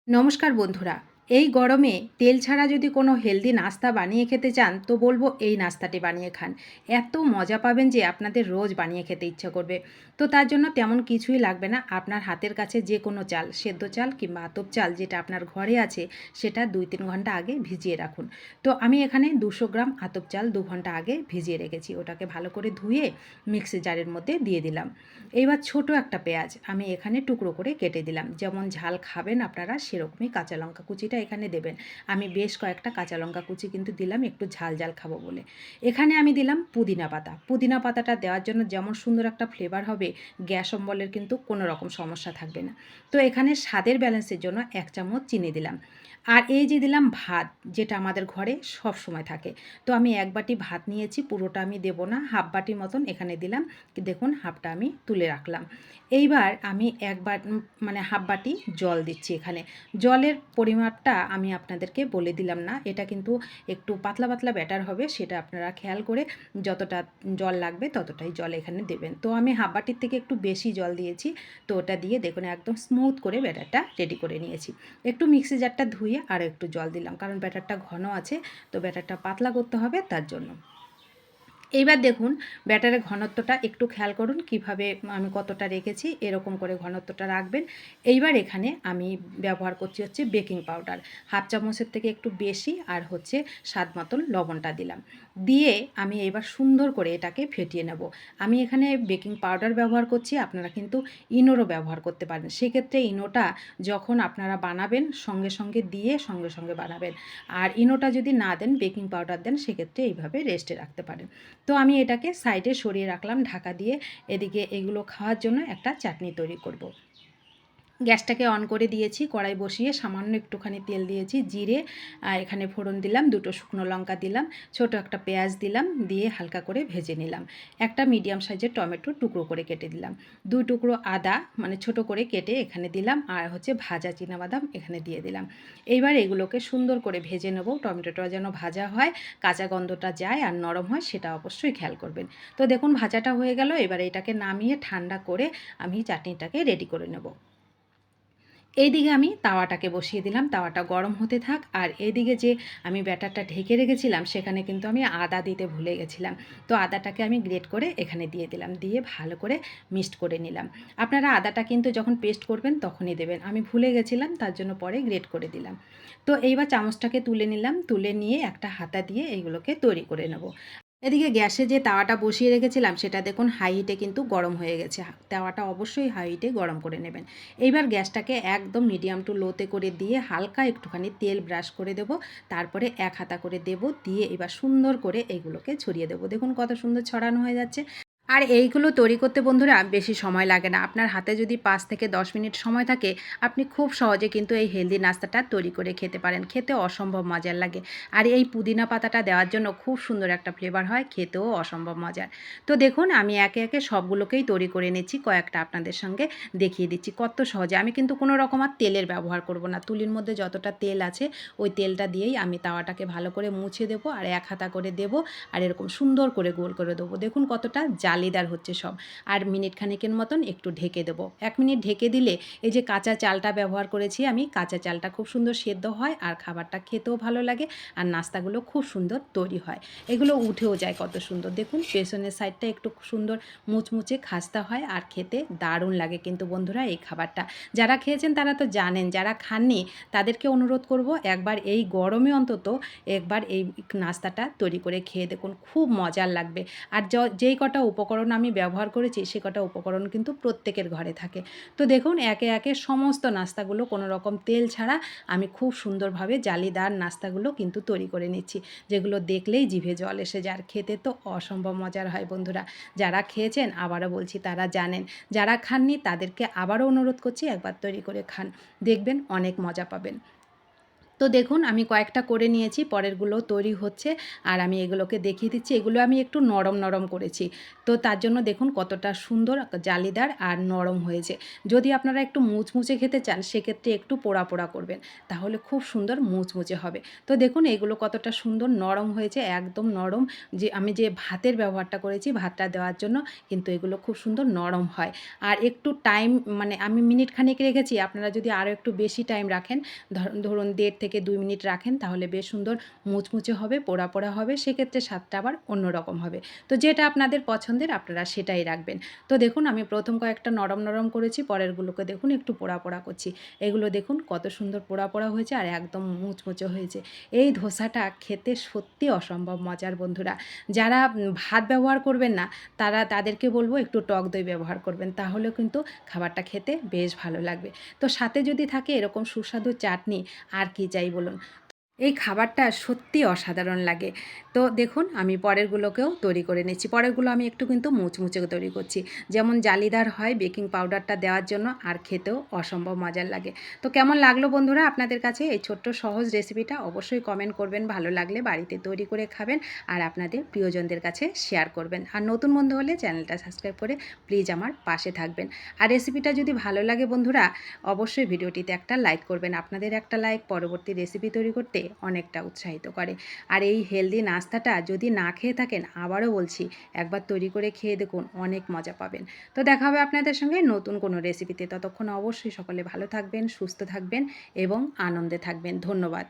নমস্কার বন্ধুরা। এই গরমে তেল ছাড়া যদি কোনো হেলদি নাস্তা বানিয়ে খেতে চান তো বলবো এই নাস্তাটি বানিয়ে খান। এত মজা পাবেন যে আপনাদের রোজ বানিয়ে খেতে ইচ্ছা করবে। তো তার জন্য তেমন কিছুই লাগবে না। আপনার হাতের কাছে যে কোনো চাল, সেদ্ধ চাল কিংবা আতপ চাল যেটা আপনার ঘরে আছে সেটা 2-3 ঘন্টা আগে ভিজিয়ে রাখুন। তো আমি এখানে 200 গ্রাম আতপ চাল 2 ঘন্টা আগে ভিজিয়ে রেখেছি। ওটাকে ভালো করে ধুয়ে মিক্সি জারের মধ্যে দিয়ে দিলাম। এইবার ছোট একটা পেঁয়াজ আমি এখানে টুকরো করে কেটে দিলাম। যেমন ঝাল খাবেন আপনারা সেরকমই কাঁচা লঙ্কা কুচিটা এখানে দেবেন। আমি বেশ কয়েকটা কাঁচা লঙ্কা কুচি কিন্তু দিলাম একটু ঝাল ঝাল খাবো বলে। এখানে আমি দিলাম পুদিনা পাতা। পুদিনা পাতাটা দেওয়ার জন্য যেমন সুন্দর একটা ফ্লেভার হবে, গ্যাস অম্বলের কিন্তু কোনো রকম সমস্যা থাকবে না। তো এখানে স্বাদের ব্যালেন্সের জন্য 1 চামচ চিনি দিলাম। আর এই যে দিলাম ভাত, যেটা আমাদের ঘরে সব সময় থাকে। তো আমি 1 বাটি ভাত নিয়েছি, পুরোটা আমি দেব না, হাফ বাটি মতন এখানে দিলাম। দেখুন হাফটা আমি তুলে রাখলাম। এইবার আমি মানে হাফ বাটি জল দিচ্ছি এখানে। জলের পরিমাপটা আমি আপনাদেরকে বলে দিলাম না। এটা কিন্তু একটু পাতলা পাতলা ব্যাটার হবে, সেটা আপনারা খেয়াল করে যতটা জল লাগবে ততটাই জল এখানে দেবেন। তো আমি হাফ বাটির থেকে একটু বেশি জল দিয়েছি। তো ওটা দিয়ে দেখুন একদম স্মুথ করে ব্যাটারটা রেডি করে নিয়েছি। একটু মিক্সি জারটা ধুয়ে আরও একটু জল দিলাম, কারণ ব্যাটারটা ঘন আছে, তো ব্যাটারটা পাতলা করতে হবে তার জন্য। এইবার দেখুন ব্যাটারের ঘনত্বটা একটু খেয়াল করুন, কিভাবে আমি কতটা রেখেছি, এরকম করে ঘনত্বটা রাখবেন। এইবার এখানে আমি ব্যবহার করছি হচ্ছে বেকিং পাউডার, হাফ চামচের থেকে একটু বেশি, আর হচ্ছে স্বাদ মতন লবণটা দিলাম। দিয়ে আমি এবার সুন্দর করে এটাকে ফেটিয়ে নেব। আমি এখানে বেকিং পাউডার ব্যবহার করছি, আপনারা কিন্তু ইনোরও ব্যবহার করতে পারেন। সেক্ষেত্রে ইনোটা যখন আপনারা বানাবেন সঙ্গে সঙ্গে দিয়ে সঙ্গে সঙ্গে বানাবেন। আর ইনোটা যদি না দেন, বেকিং পাউডার দেন, সেক্ষেত্রে এইভাবে রেস্টে রাখতে পারেন। তো আমি এটাকে সাইডে সরিয়ে রাখলাম ঢাকা দিয়ে। এদিকে এগুলো খাওয়ার জন্য একটা চাটনি তৈরি করব। গ্যাসটাকে অন করে দিয়েছি, কড়াই বসিয়ে সামান্য একটুখানি তেল দিয়েছি, জিরে এখানে ফোড়ন দিলাম, 2টো শুকনো লঙ্কা দিলাম, ছোট একটা পেঁয়াজ দিলাম, দিয়ে হালকা করে ভেজে নিলাম। একটা মিডিয়াম সাইজের টমেটো টুকরো করে কেটে দিলাম, 2 টুকরো আদা মানে ছোট করে কেটে এখানে দিলাম, আর হচ্ছে ভাজা চিনাবাদাম এখানে দিয়ে দিলাম। এইবার এগুলোকে সুন্দর করে ভেজে নেব। টমেটোটা যেন ভাজা হয়, কাঁচা গন্ধটা যায় আর নরম হয়, সেটা অবশ্যই খেয়াল করবেন। তো দেখুন ভাজাটা হয়ে গেল। এবার এটাকে নামিয়ে ঠান্ডা করে আমি চাটনিটাকে রেডি করে নেব। এইদিকে আমি তাওয়াটাকে বসিয়ে দিলাম, তাওয়াটা গরম হতে থাক। আর এইদিকে যে আমি ব্যাটারটা ঢেকে রেখেছিলাম সেখানে কিন্তু আমি আদা দিতে ভুলে গেছিলাম। তো আদাটাকে আমি গ্রেট করে এখানে দিয়ে দিলাম, দিয়ে ভালো করে মিক্সড করে নিলাম। আপনারা আদাটা কিন্তু যখন পেস্ট করবেন তখনই দেবেন, আমি ভুলে গেছিলাম তার জন্য পরে গ্রেট করে দিলাম। তো এইবার চামচটাকে তুলে নিলাম, তুলে নিয়ে একটা হাতা দিয়ে এইগুলোকে তৈরি করে নেব। এদিকে গ্যাসে যে তাওয়াটা বসিয়ে রেখেছিলাম সেটা দেখুন হাই হিটে কিন্তু গরম হয়ে গেছে। তাওয়াটা অবশ্যই হাই হিটে গরম করে নেবেন। এইবার গ্যাসটাকে একদম মিডিয়াম টু লোতে করে দিয়ে হালকা একটুখানি তেল ব্রাশ করে দেব, তারপরে 1 হাতা করে দেব, দিয়ে এবার সুন্দর করে এইগুলোকে ছড়িয়ে দেব। দেখুন কত সুন্দর ছড়ানো হয়ে যাচ্ছে। আর এইগুলো তৈরি করতে বন্ধুরা বেশি সময় লাগে না। আপনার হাতে যদি 5 থেকে 10 মিনিট সময় থাকে, আপনি খুব সহজে কিন্তু এই হেলদি নাস্তাটা তৈরি করে খেতে পারেন। খেতে অসম্ভব মজার লাগে। আর এই পুদিনা পাতাটা দেওয়ার জন্য খুব সুন্দর একটা ফ্লেভার হয়, খেতেও অসম্ভব মজার। তো দেখুন আমি একে একে সবগুলোকেই তৈরি করে নিচ্ছি, কয়েকটা আপনাদের সঙ্গে দেখিয়ে দিচ্ছি কত সহজে। আমি কিন্তু কোনো রকম আর তেলের ব্যবহার করব না। তুলির মধ্যে যতটা তেল আছে ওই তেলটা দিয়েই আমি তাওয়াটাকে ভালো করে মুছে দেবো, আর 1 হাতা করে দেবো, আর এরকম সুন্দর করে গোল করে দেবো। দেখুন কতটা জালিদার হচ্ছে সব। আর মিনিট খানেকের মতন একটু ঢেকে দেবো। 1 মিনিট ঢেকে দিলে এই যে কাঁচা চালটা ব্যবহার করেছি আমি, কাঁচা চালটা খুব সুন্দর সেদ্ধ হয়, আর খাবারটা খেতেও ভালো লাগে, আর নাস্তাগুলো খুব সুন্দর তৈরি হয়। এগুলো উঠেও যায় কত সুন্দর। দেখুন পেছনের সাইডটা একটু সুন্দর মুচমুচে খাস্তা হয়, আর খেতে দারুণ লাগে কিন্তু বন্ধুরা এই খাবারটা। যারা খেয়েছেন তারা তো জানেন, যারা খাননি তাদেরকে অনুরোধ করব একবার এই গরমে অন্তত একবার এই নাস্তাটা তৈরি করে খেয়ে দেখুন, খুব মজার লাগবে। আর যেই কটা উপকরণ আমি ব্যবহার করেছি সে কটা উপকরণ কিন্তু প্রত্যেকের ঘরে থাকে। তো দেখুন একে একে সমস্ত নাস্তাগুলো কোনো রকম তেল ছাড়া আমি খুব সুন্দরভাবে জালিদার নাস্তাগুলো কিন্তু তৈরি করে নিচ্ছি, যেগুলো দেখলেই জিভে জল এসে যায়। আর খেতে তো অসম্ভব মজার হয় বন্ধুরা। যারা খেয়েছেন আবারও বলছি তারা জানেন, যারা খাননি তাদেরকে আবারও অনুরোধ করছি একবার তৈরি করে খান, দেখবেন অনেক মজা পাবেন। তো দেখুন আমি কয়েকটা করে নিয়েছি, পরেরগুলো তৈরি হচ্ছে আর আমি এগুলোকে দেখিয়ে দিচ্ছি। এগুলো আমি একটু নরম, নরম করেছি। তো তার জন্য দেখুন কতটা সুন্দর জালিদার আর নরম হয়েছে। যদি আপনারা একটু মুচমুচে খেতে চান সেক্ষেত্রে একটু পোড়া, পোড়া করবেন। তাহলে খুব সুন্দর মুচমুচে হবে। তো দেখুন এগুলো কতটা সুন্দর নরম হয়েছে, একদম নরম। যে আমি যে ভাতের ব্যবহারটা করেছি ভাতটা দেওয়ার জন্য কিন্তু এগুলো খুব সুন্দর নরম হয়। আর একটু টাইম মানে আমি মিনিট খানেক রেখেছি, আপনারা যদি আরও একটু বেশি টাইম রাখেন ধরুন ১.৫ থেকে ২ মিনিট রাখেন তাহলে বেশ সুন্দর মুচমুচে হবে, পোড়া, পোড়া হবে। সেক্ষেত্রে স্বাদটা আবার অন্যরকম হবে। তো যেটা আপনাদের পছন্দের আপনারা সেটাই রাখবেন। তো দেখুন আমি প্রথম কয়েকটা নরম, নরম করেছি, পরেরগুলোকে দেখুন একটু পোড়া, পোড়া করছি। এগুলো দেখুন কত সুন্দর পোড়া, পোড়া হয়েছে আর একদম মুচমুচে হয়েছে। এই ধোসাটা খেতে সত্যি অসম্ভব মজার বন্ধুরা। যারা ভাত ব্যবহার করবেন না তাদেরকে বলব একটু টক দই ব্যবহার করবেন। তাহলেও কিন্তু খাবারটা খেতে বেশ ভালো লাগবে। তো সাথে যদি থাকে এরকম সুস্বাদু চাটনি আর কি চাই বলুন? এই খাবারটা সত্যি অসাধারণ লাগে। তো দেখুন আমি পরেরগুলোকেও তৈরি করে নিচ্ছি। পরেরগুলো আমি একটু কিন্তু মুচমুচে তৈরি করছি। যেমন জালিদার হয় বেকিং পাউডারটা দেওয়ার জন্য আর খেতেও অসম্ভব মজার লাগে। তো কেমন লাগলো বন্ধুরা আপনাদের কাছে এই ছোট্ট সহজ রেসিপিটা? অবশ্যই কমেন্ট করবেন, ভালো লাগলে বাড়িতে তৈরি করে খাবেন আর আপনাদের প্রিয়জনদের কাছে শেয়ার করবেন। আর নতুন বন্ধু হলে চ্যানেলটা সাবস্ক্রাইব করে প্লিজ আমার পাশে থাকবেন। আর রেসিপিটা যদি ভালো লাগে বন্ধুরা অবশ্যই ভিডিওটিতে একটা লাইক করবেন। আপনাদের একটা লাইক পরবর্তী রেসিপি তৈরি করতে অনেকটা উৎসাহিত করে। আর এই হেলদি নাস্তাটা যদি না খেয়ে থাকেন আবারও বলছি একবার তৈরি করে খেয়ে দেখুন, অনেক মজা পাবেন। তো দেখা হবে আপনাদের সঙ্গে নতুন কোনো রেসিপিতে। ততক্ষণ অবশ্যই সকলে ভালো থাকবেন, সুস্থ থাকবেন এবং আনন্দে থাকবেন। ধন্যবাদ।